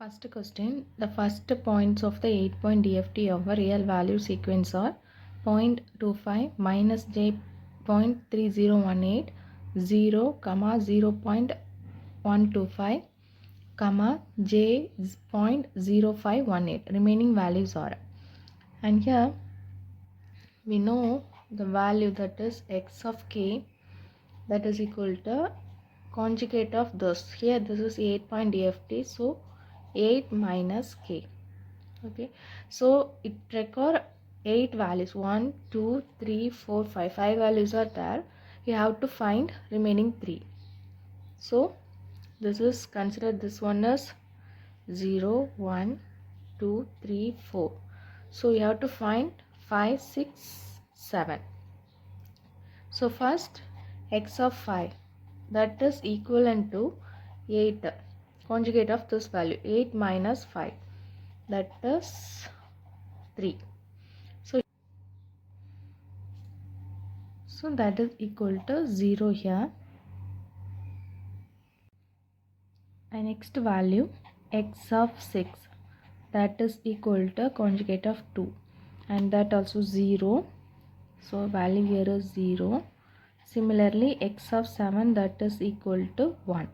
First question, the first points of the 8-point DFT of a real value sequence are 0.25 minus j 0.3018, 0, 0.125, j 0.0518. Remaining values are. And here we know the value, that is x of k, that is equal to conjugate of this. Here this is 8-point DFT, so 8 minus k. Okay, so it require 8 values, 1 2 3 4 5 values are there. You have to find remaining 3. So this is considered, this one is 0 1 2 3 4. So you have to find 5 6 7. So first x of 5, that is equivalent to 8, conjugate of this value, 8 minus 5, that is 3. So that is equal to 0 here. And next value x of 6, that is equal to conjugate of 2, and that also 0. So value here is 0. Similarly x of 7, that is equal to 1,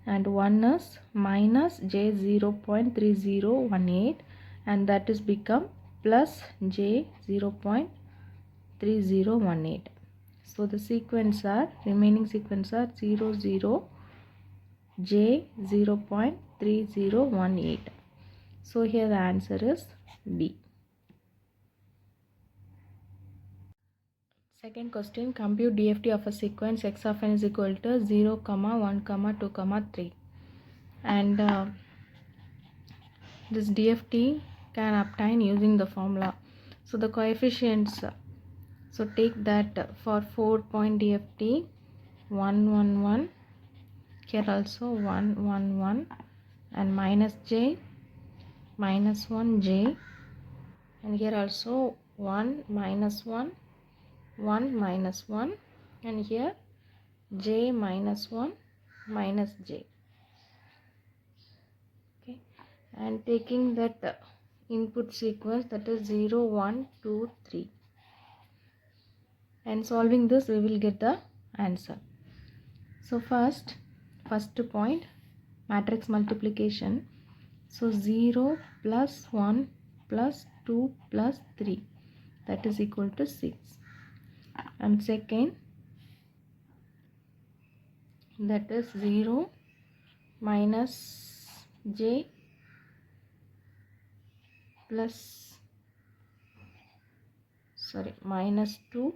and 1 is minus j 0.3018, and that is become plus j 0.3018. So the sequence are, remaining sequence are 0 0 j 0.3018. So here the answer is B. Second question, compute DFT of a sequence x of n is equal to 0, 1, 2, 3. And this DFT can obtain using the formula. So the coefficients, so take that for 4-point DFT 1 1 1, here also 1 1 1, and minus j minus 1 j, and here also 1 minus 1 1 minus 1, and here j minus 1 minus j. Okay, and taking that input sequence, that is 0 1 2 3, and solving this we will get the answer. So first point, matrix multiplication. So 0 plus 1 plus 2 plus 3, that is equal to 6. And second, that is 0 minus j plus, minus 2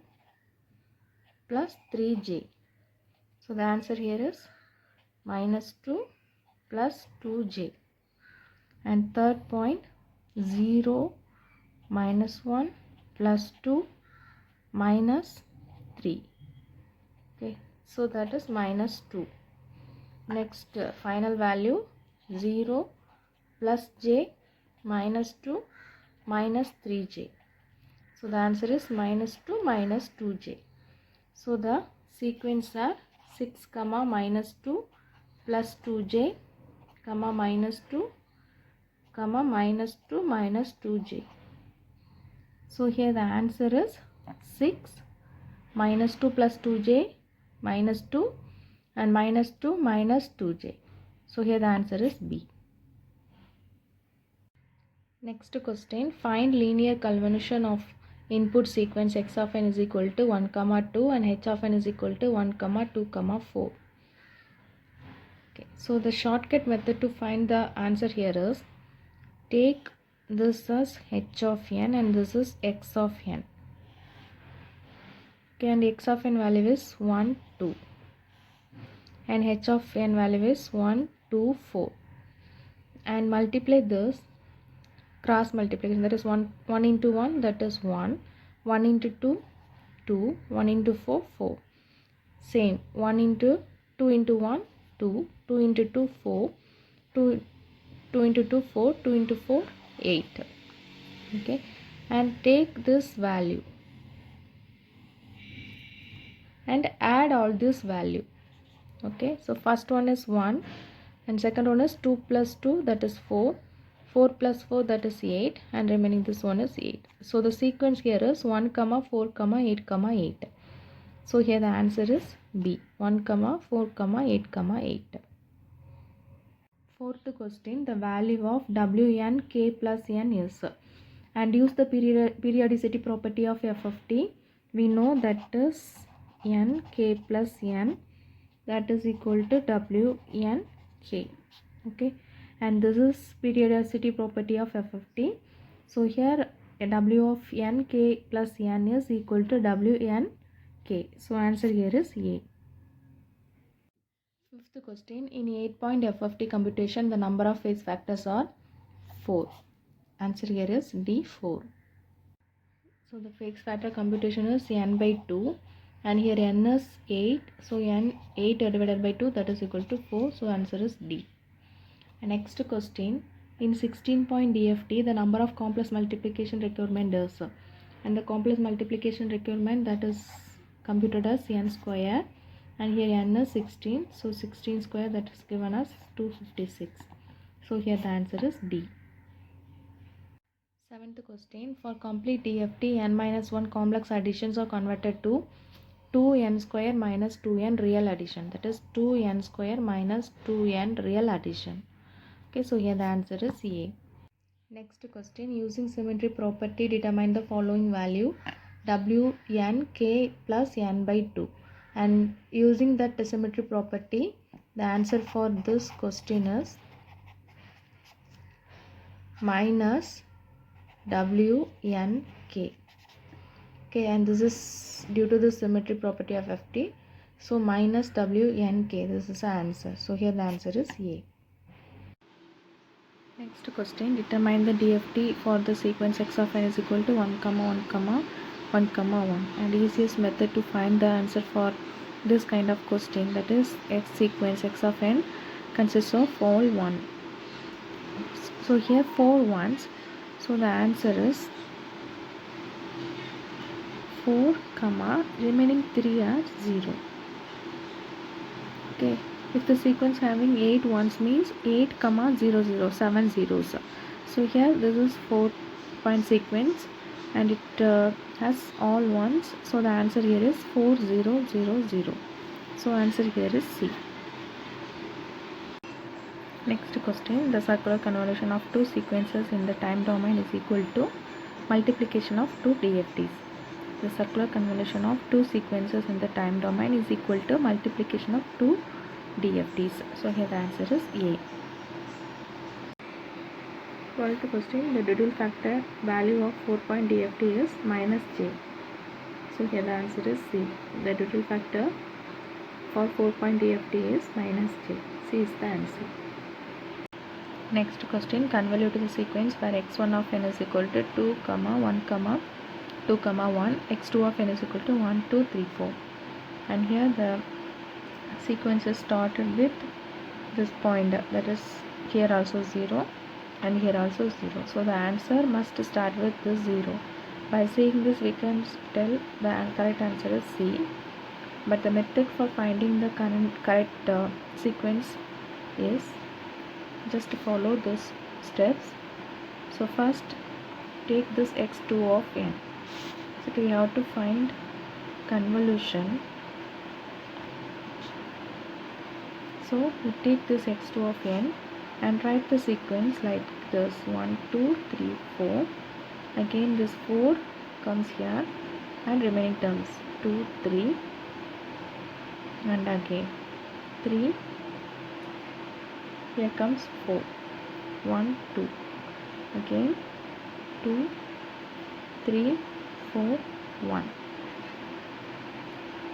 plus 3j. So the answer here is minus 2 plus 2j. And third point, 0 minus 1 plus 2 minus 3. Okay, so that is minus 2. Next final value, 0 plus j minus 2 minus 3j. So the answer is minus 2 minus 2j. So the sequence are 6, minus 2 plus 2j, minus 2, minus 2 minus 2j. So here the answer is 6, minus 2 plus 2j, minus 2, and minus 2 minus 2j. So here the answer is B. Next question, find linear convolution of input sequence x of n is equal to 1, 2, and h of n is equal to 1, 2, 4. Okay, so the shortcut method to find the answer here is, take this as h of n and this is x of n. Okay, and x of n value is 1, 2, and h of n value is 1, 2, 4, and multiply this, cross multiplication, that is 1 into 1, that is 1, 1 into 2, 2, 1 into 4, 4, same, 1 into 2 into 1, 2, 2 into 2, 4, 2 into 2, 4, 2 into 4, 8. Okay, and take this value and add all this value. Okay, so first one is 1, and second one is 2 plus 2, that is 4, 4 plus 4, that is 8, and remaining this one is 8. So the sequence here is 1 comma 4 comma 8 comma 8. So here the answer is B, 1 comma 4 comma 8 comma 8. Fourth question, the value of Wn k plus n is, and use the periodicity property of f of t. We know that is n k plus n, that is equal to Wn k. Okay, and this is periodicity property of f of t. So here W of n k plus n is equal to Wn k. So answer here is A. Fifth question, in 8-point f of t computation, the number of phase factors are 4. Answer here is D, 4. So the phase factor computation is n by 2, and here n is 8. So n 8 divided by 2, that is equal to 4. So answer is D. And next question, in 16-point DFT, the number of complex multiplication requirement is, and the complex multiplication requirement, that is computed as n square, and here n is 16. So 16 square, that is given as 256. So here the answer is D. Seventh question, for complete DFT, n minus 1 complex additions are converted to 2n square minus 2n real addition, that is 2n square minus 2n real addition. Okay, so here the answer is A. Next question, using symmetry property, determine the following value Wn k plus n by 2, and using that symmetry property, the answer for this question is minus Wn k. Okay, and this is due to the symmetry property of ft. So minus Wn k, this is the answer. So here the answer is A. Next question, determine the DFT for the sequence x of n is equal to 1 comma 1 comma 1 comma 1, and easiest method to find the answer for this kind of question, that is x sequence x of n consists of all 1. So here 4 ones, so the answer is 4 comma remaining 3 are 0. Okay, if the sequence having 8 ones means 8 comma 0 0, 7 zeros. So here this is 4-point sequence, and it has all ones. So the answer here is 4 0 0 0. So answer here is C. Next question, the circular convolution of two sequences in the time domain is equal to multiplication of two DFTs. The circular convolution of two sequences in the time domain is equal to multiplication of two DFTs. So here the answer is A. 12th question, the Duddell factor value of 4-point DFT is minus J. So here the answer is C. The Duddell factor for 4-point DFT is minus J. C is the answer. Next question, convolute the sequence where x1 of n is equal to 2 comma 1 comma 2 comma 1, x2 of n is equal to 1 2 3 4, and here the sequence is started with this point, that is here also 0 and here also 0. So the answer must start with this 0. By seeing this, we can tell the correct answer is C. But the method for finding the correct sequence is just follow these steps. So first take this x2 of n. So we have to find convolution. So we take this x2 of n and write the sequence like this: 1 2 3 4. Again this 4 comes here, and remaining terms 2 3, and again 3. Here comes 4, 1 2, again 2 3 4 1,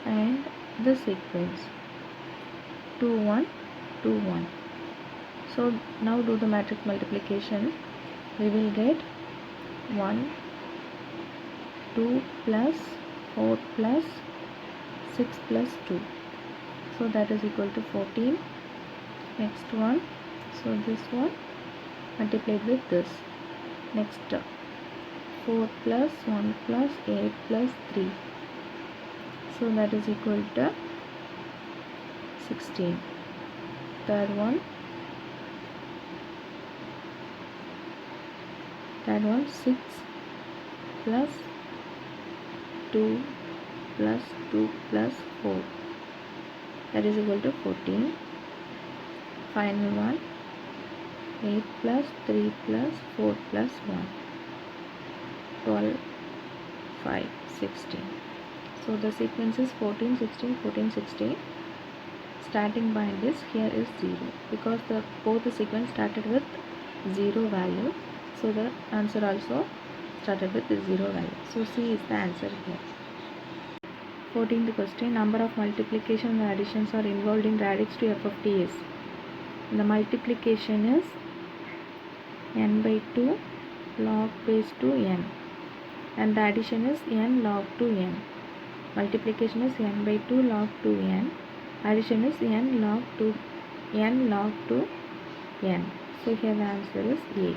and the sequence 2 1 2 1. So now do the matrix multiplication. We will get 1 2 plus 4 plus 6 plus 2. So that is equal to 14. Next one, so this one multiplied with this. Next 4 plus 1 plus 8 plus 3. So that is equal to 16. Third one Third one 6 plus 2 plus 2 plus 4, that is equal to 14. Final one 8 plus 3 plus 4 plus 1, 12, 5, 16. So the sequence is 14, 16, 14, 16. Starting point is here is 0 because both the sequence started with 0 value. So the answer also started with 0 value. So C is the answer here. 14th question. Number of multiplication and additions are involved in radix to f of t is. The multiplication is n by 2 log base to n, and the addition is n log to n. Multiplication is n by 2 log to n, addition is n log to n. So here the answer is A.